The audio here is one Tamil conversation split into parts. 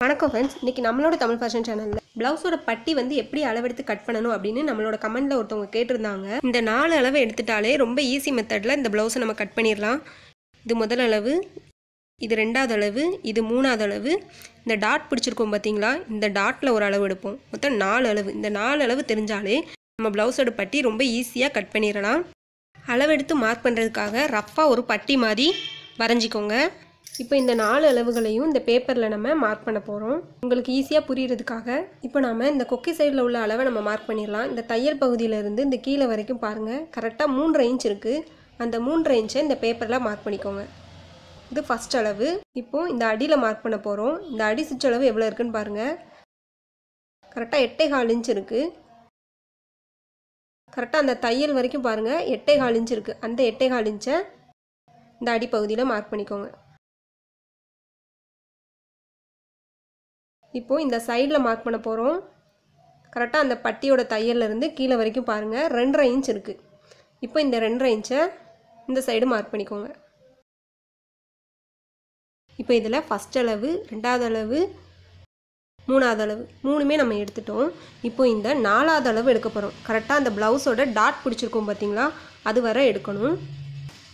வணக்கம் ஃப்ரெண்ட்ஸ், இன்றைக்கி நம்மளோட தமிழ் ஃபேஷன் சேனலில் ப்ளவுஸோட பட்டி வந்து எப்படி அளவெடுத்து கட் பண்ணணும் அப்படின்னு நம்மளோட கமெண்ட்டில் ஒருத்தவங்க கேட்டிருந்தாங்க. இந்த 4 அளவு எடுத்துட்டாலே ரொம்ப ஈஸி மெத்தடில் இந்த ப்ளவுஸை நம்ம கட் பண்ணிடலாம். இது முதல் அளவு, இது 2வது அளவு, இது 3வது அளவு. இந்த டாட் பிடிச்சிருக்கோம் பார்த்தீங்களா, இந்த டாட்டில் ஒரு அளவு எடுப்போம். மொத்தம் 4 அளவு. இந்த 4 அளவு தெரிஞ்சாலே நம்ம ப்ளவுஸோட பட்டி ரொம்ப ஈஸியாக கட் பண்ணிடலாம். அளவெடுத்து மார்க் பண்ணுறதுக்காக ரஃப்பாக ஒரு பட்டி மாதிரி வரைஞ்சிக்கோங்க. இப்போ இந்த 4 அளவுகளையும் இந்த பேப்பரில் நம்ம மார்க் பண்ண போகிறோம். உங்களுக்கு ஈஸியாக புரிகிறதுக்காக இப்போ நாம் இந்த கொக்கி சைடில் உள்ள அளவை நம்ம மார்க் பண்ணிடலாம். இந்த தையல் பகுதியிலேருந்து இந்த கீழே வரைக்கும் பாருங்கள், கரெக்டாக 3.5 இன்ச் இருக்குது. அந்த 3.5 இன்ச்சை இந்த பேப்பரில் மார்க் பண்ணிக்கோங்க. இது ஃபஸ்ட் அளவு. இப்போது இந்த அடியில் மார்க் பண்ண போகிறோம். இந்த அடி சுற்றளவு எவ்வளோ இருக்குதுன்னு பாருங்கள். கரெக்டாக 8.25 இன்ச் இருக்குது. கரெக்டாக அந்த தையல் வரைக்கும் பாருங்கள், 8.25 இன்ச் இருக்குது. அந்த 8.25 இன்ச்சை இந்த அடிப்பகுதியில் மார்க் பண்ணிக்கோங்க. இப்போது இந்த சைடில் மார்க் பண்ண போகிறோம். கரெக்டாக அந்த பட்டியோட தையல்லேருந்து கீழே வரைக்கும் பாருங்கள், 2.5 இன்ச் இருக்குது. இப்போ இந்த 2.5 இன்ச்சை இந்த சைடு மார்க் பண்ணிக்கோங்க. இப்போ இதில் ஃபஸ்ட் அளவு, 2வது அளவு, 3வது அளவு 3மே நம்ம எடுத்துட்டோம். இப்போ இந்த 4வது அளவு எடுக்க போகிறோம். கரெக்டாக அந்த ப்ளவுஸோட டாட் பிடிச்சிருக்கோம் பார்த்தீங்களா, அது வர எடுக்கணும்.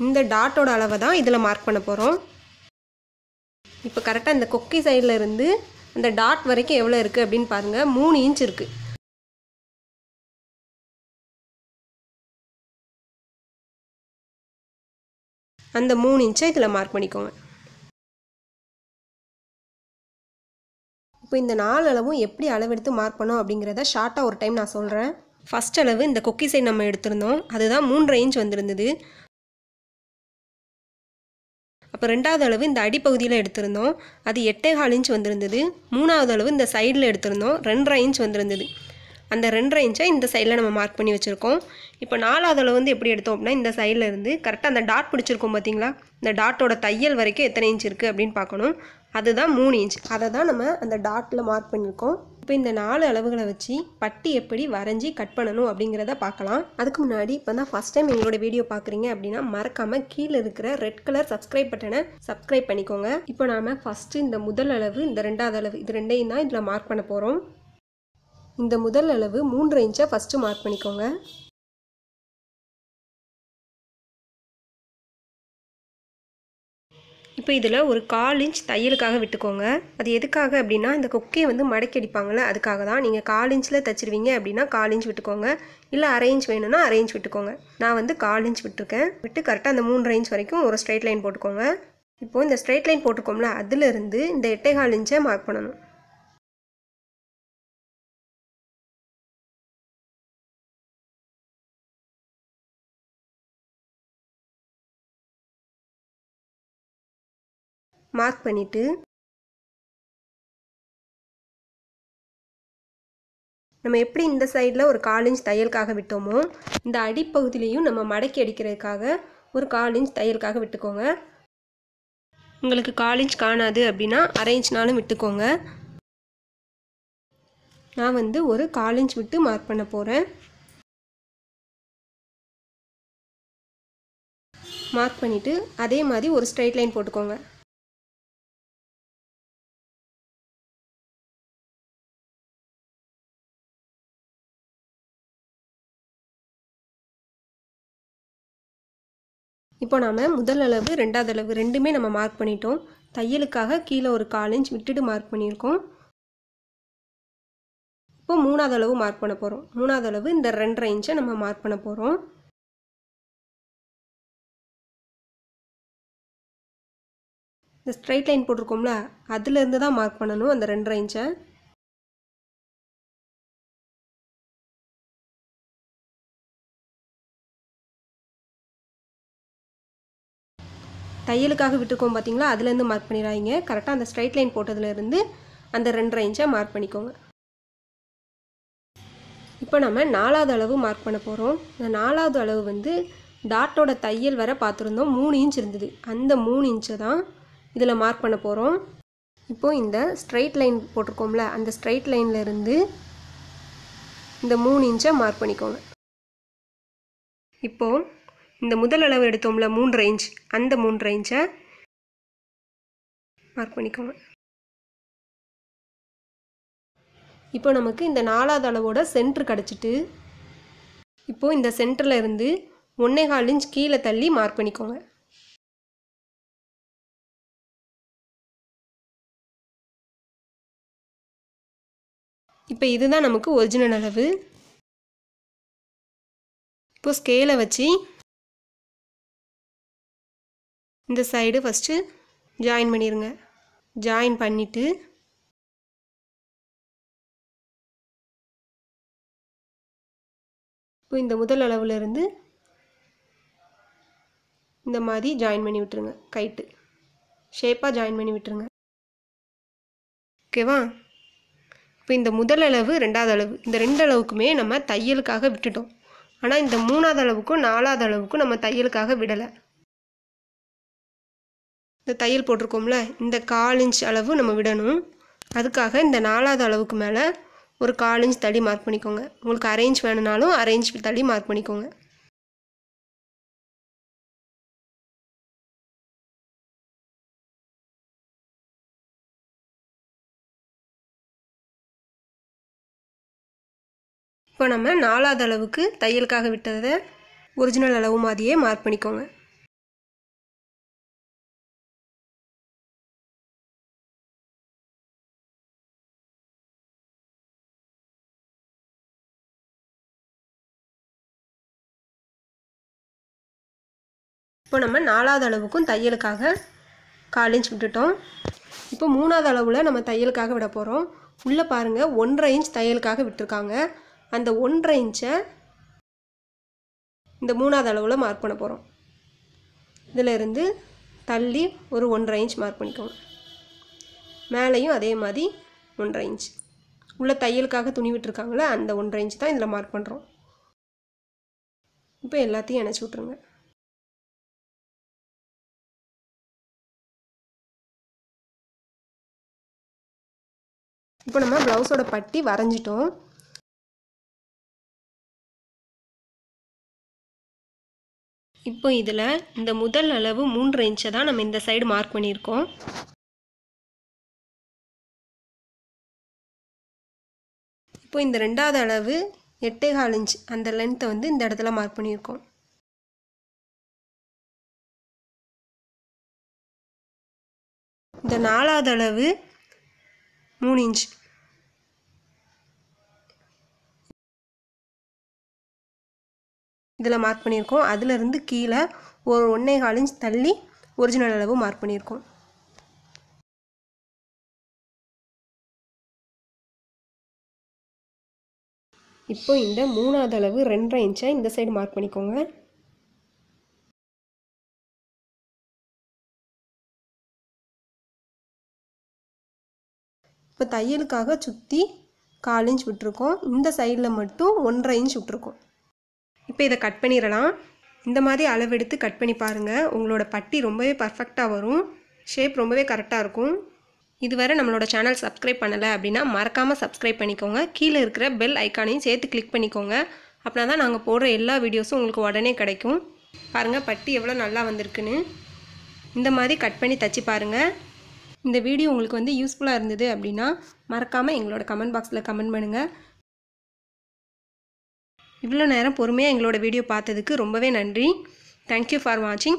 இந்த டாட்டோட அளவை தான் இதில் மார்க் பண்ண போகிறோம். இப்போ கரெக்டாக இந்த கொக்கி சைடில் இருந்து அந்த டாட் வரைக்கும் எவ்வளோ இருக்குது அப்படின்னு பாருங்கள், 3 இன்ச் இருக்குது. அந்த 3 இன்ச்சை இதில் மார்க் பண்ணிக்கோங்க. இப்போ இந்த 4 அளவும் எப்படி அளவெடுத்து மார்க் பண்ணோம் அப்படிங்கிறத ஷார்ட்டாக ஒரு டைம் நான் சொல்கிறேன். ஃபஸ்ட் அளவு இந்த கொக்கி சைடு நம்ம எடுத்திருந்தோம், அதுதான் 3.5 இன்ச் வந்திருந்தது. அப்போ 2வது அளவு இந்த அடிப்பகுதியில் எடுத்திருந்தோம், அது 8.25 இன்ச் வந்திருந்தது. 3வது அளவு இந்த சைடில் எடுத்திருந்தோம், 2.5 இன்ச் வந்திருந்தது. அந்த 2.5 இன்ச்சை இந்த சைடில் நம்ம மார்க் பண்ணி வச்சுருக்கோம். இப்போ 4வது அளவு வந்து எப்படி எடுத்தோம் அப்படின்னா, இந்த சைடில் இருந்து கரெக்டாக அந்த டாட் பிடிச்சிருக்கோம் பார்த்தீங்களா, இந்த டாட்டோட தையல் வரைக்கும் எத்தனை இன்ச் இருக்குது அப்படின்னு பார்க்கணும். அதுதான் 3 இன்ச். அதை தான் நம்ம அந்த டாட்டில் மார்க் பண்ணியிருக்கோம். இப்போ இந்த 4 அளவுகளை வச்சு பட்டி எப்படி வரைஞ்சி கட் பண்ணணும் அப்படிங்கிறத பார்க்கலாம். அதுக்கு முன்னாடி இப்போ தான் ஃபஸ்ட் டைம் எங்களோட வீடியோ பார்க்குறீங்க அப்படின்னா மறக்காமல் கீழே இருக்கிற ரெட் கலர் சப்ஸ்கிரைப் பட்டனை சப்ஸ்கிரைப் பண்ணிக்கோங்க. இப்போ நாம் ஃபஸ்ட்டு இந்த முதல் அளவு, இந்த 2வது அளவு, இது ரெண்டையும் தான் இதில் மார்க் பண்ண போகிறோம். இந்த முதல் அளவு 3.5 இன்ச்சை ஃபஸ்ட்டு மார்க் பண்ணிக்கோங்க. இப்போ இதில் ஒரு 1/4 இன்ச் தையலுக்காக விட்டுக்கோங்க. அது எதுக்காக அப்படின்னா, இந்த கொக்கையை வந்து மடக்கி அடிப்பாங்களே, அதுக்காக தான். நீங்கள் 1/4 இன்ச்சில் தைச்சிருவீங்க அப்படின்னா 1/4 இன்ச் விட்டுக்கோங்க. இல்லை 1/2 இன்ச் வேணும்னா 1/2 இன்ச் விட்டுக்கோங்க. நான் வந்து 1/4 இன்ச் விட்டுருக்கேன். விட்டு கரெக்டாக அந்த 3.5 இன்ச் வரைக்கும் ஒரு ஸ்ட்ரைட் லைன் போட்டுக்கோங்க. இப்போது இந்த ஸ்ட்ரைட் லைன் போட்டுக்கோம்ல, அதிலிருந்து இந்த 8.25 இன்ச்சை மார்க் பண்ணணும். மார்க் பண்ணிவிட்டு நம்ம எப்படி இந்த சைடில் ஒரு 1/4 இன்ச் தையலுக்காக விட்டோமோ, இந்த அடிப்பகுதியிலையும் நம்ம மடக்கி அடிக்கிறதுக்காக ஒரு 1/4 இன்ச் தையலுக்காக விட்டுக்கோங்க. உங்களுக்கு 1/4 இன்ச் காணாது அப்படின்னா 1/2 இன்ச்னாலும் விட்டுக்கோங்க. நான் வந்து ஒரு 1/4 இன்ச் விட்டு மார்க் பண்ண போகிறேன். மார்க் பண்ணிவிட்டு அதே மாதிரி ஒரு ஸ்ட்ரைட் லைன் போட்டுக்கோங்க. இப்போ நாம் முதல் அளவு, 2வது அளவு ரெண்டுமே நம்ம மார்க் பண்ணிட்டோம். தையலுக்காக கீழே ஒரு 1/4 இன்ச் விட்டுட்டு மார்க் பண்ணியிருக்கோம். இப்போ 3வது அளவு மார்க் பண்ண போகிறோம். 3வது அளவு இந்த 2.5 இன்ச்சை நம்ம மார்க் பண்ண போகிறோம். இந்த ஸ்ட்ரைட் லைன் போட்டிருக்கோம்ல, அதுலேருந்து தான் மார்க் பண்ணணும் அந்த 2.5 இன்ச்சை. தையலுக்காக விட்டுருக்கோம் பார்த்தீங்களா, அதுலேருந்து மார்க் பண்ணிடாதீங்க. கரெக்டாக அந்த ஸ்ட்ரைட் லைன் போட்டதுலேருந்து அந்த 2.5 இன்ச்சை மார்க் பண்ணிக்கோங்க. இப்போ நம்ம 4வது அளவு மார்க் பண்ண போகிறோம். இந்த 4வது அளவு வந்து டாட்டோட தையல் வர பார்த்துருந்தோம், 3 இன்ச் இருந்தது. அந்த 3 இன்ச்சை தான் இதில் மார்க் பண்ண போகிறோம். இப்போது இந்த ஸ்ட்ரைட் லைன் போட்டிருக்கோம்ல, அந்த ஸ்ட்ரைட் லைனில் இருந்து இந்த 3 இன்ச்சை மார்க் பண்ணிக்கோங்க. இப்போது இந்த முதல் அளவு எடுத்தோம்ல 3.5 இன்ச், அந்த 3.5 இன்ச்சை மார்க் பண்ணிக்கோங்க. இப்போ நமக்கு இந்த 4வது அளவோட சென்டர் கிடச்சிட்டு, இப்போது இந்த சென்டரில் இருந்து 1.25 இன்ச் கீழே தள்ளி மார்க் பண்ணிக்கோங்க. இப்போ இதுதான் நமக்கு ஒரிஜினல் அளவு. இப்போ ஸ்கேலை வச்சு இந்த சைடு ஃபஸ்ட்டு ஜாயின் பண்ணிடுங்க. ஜாயின் பண்ணிவிட்டு இப்போ இந்த முதல் அளவுலேருந்து இந்த மாதிரி ஜாயின் பண்ணி விட்டுருங்க. கைட்டு ஷேப்பாக ஜாயின் பண்ணி விட்டுருங்க. ஓகேவா? இப்போ இந்த முதல் அளவு 2வது அளவு இந்த 2 அளவுக்குமே நம்ம தையலுக்காக விட்டுட்டோம். ஆனால் இந்த 3வது அளவுக்கும் 4வது அளவுக்கும் நம்ம தையலுக்காக விடலை. இந்த தையல் போட்டிருக்கோம்ல, இந்த 1/4 இன்ச் அளவு நம்ம விடணும். அதுக்காக இந்த 4வது அளவுக்கு மேலே ஒரு 1/4 இன்ச் தள்ளி மார்க் பண்ணிக்கோங்க. உங்களுக்கு 1/2 இன்ச் வேணுனாலும் 1/2 இன்ச் தள்ளி மார்க் பண்ணிக்கோங்க. இப்போ நம்ம 4வது அளவுக்கு தையலுக்காக விட்டதை ஒரிஜினல் அளவு மாதிரியே மார்க் பண்ணிக்கோங்க. இப்போ நம்ம 4வது அளவுக்கும் தையலுக்காக 1/4 இன்ச் விட்டுட்டோம். இப்போ 3வது அளவில் நம்ம தையலுக்காக விட போகிறோம். உள்ளே பாருங்கள் 1.5 இன்ச் தையலுக்காக விட்டுருக்காங்க. அந்த 1.5 இன்ச்சை இந்த 3வது அளவில் மார்க் பண்ண போகிறோம். இதில் இருந்து தள்ளி ஒரு 1.5 இன்ச் மார்க் பண்ணிக்கோங்க. மேலேயும் அதே மாதிரி 1.5 இன்ச். உள்ளே தையலுக்காக துணி விட்டுருக்காங்களே அந்த 1.5 இன்ச் தான் இதில் மார்க் பண்ணுறோம். இப்போ எல்லாத்தையும் இணைச்சி விட்ருங்க. இப்போ நம்ம ப்ளவுஸோட பட்டி வரைஞ்சிட்டோம். இப்போ இதில் இந்த முதல் அளவு 3.5 இன்ச்சை தான் நம்ம இந்த சைடு மார்க் பண்ணியிருக்கோம். இப்போ இந்த 2வது அளவு 8.25 இன்ச் அந்த லென்த்தை வந்து இந்த இடத்துல மார்க் பண்ணியிருக்கோம். இந்த 4வது அளவு 3 இன்ச். இதில் மார்க் பண்ணியிருக்கோம். அதிலிருந்து கீழே ஒரு 1.25 இன்ச் தள்ளி ஒரிஜினல் அளவு மார்க் பண்ணியிருக்கோம். இப்போ இந்த 3வது அளவு 2.5 இன்ச்சை இந்த சைடு மார்க் பண்ணிக்கோங்க. இப்போ தையலுக்காக சுற்றி 1/4 இன்ச் விட்டுருக்கோம். இந்த சைடில் மட்டும் 1.5 இன்ச் விட்டுருக்கோம். இப்போ இதை கட் பண்ணிடலாம். இந்த மாதிரி அளவெடுத்து கட் பண்ணி பாருங்கள். உங்களோட பட்டி ரொம்பவே பர்ஃபெக்டாக வரும். ஷேப் ரொம்பவே கரெக்டாக இருக்கும். இதுவரை நம்மளோட சேனல் சப்ஸ்கிரைப் பண்ணலை அப்படின்னா மறக்காமல் சப்ஸ்கிரைப் பண்ணிக்கோங்க. கீழே இருக்கிற பெல் ஐக்கானையும் சேர்த்து கிளிக் பண்ணிக்கோங்க. அப்படின்னா தான் நாங்கள் போடுற எல்லா வீடியோஸும் உங்களுக்கு உடனே கிடைக்கும். பாருங்கள் பட்டி எவ்வளோ நல்லா வந்திருக்குன்னு. இந்த மாதிரி கட் பண்ணி தச்சு பாருங்கள். இந்த வீடியோ உங்களுக்கு வந்து யூஸ்ஃபுல்லாக இருந்தது அப்படின்னா மறக்காமல் எங்களோட கமெண்ட் பாக்ஸில் கமெண்ட் பண்ணுங்கள். இவ்வளோ நேரம் பொறுமையாக எங்களோட வீடியோ பார்த்ததுக்கு ரொம்பவே நன்றி. தேங்க்யூ ஃபார் வாட்சிங்.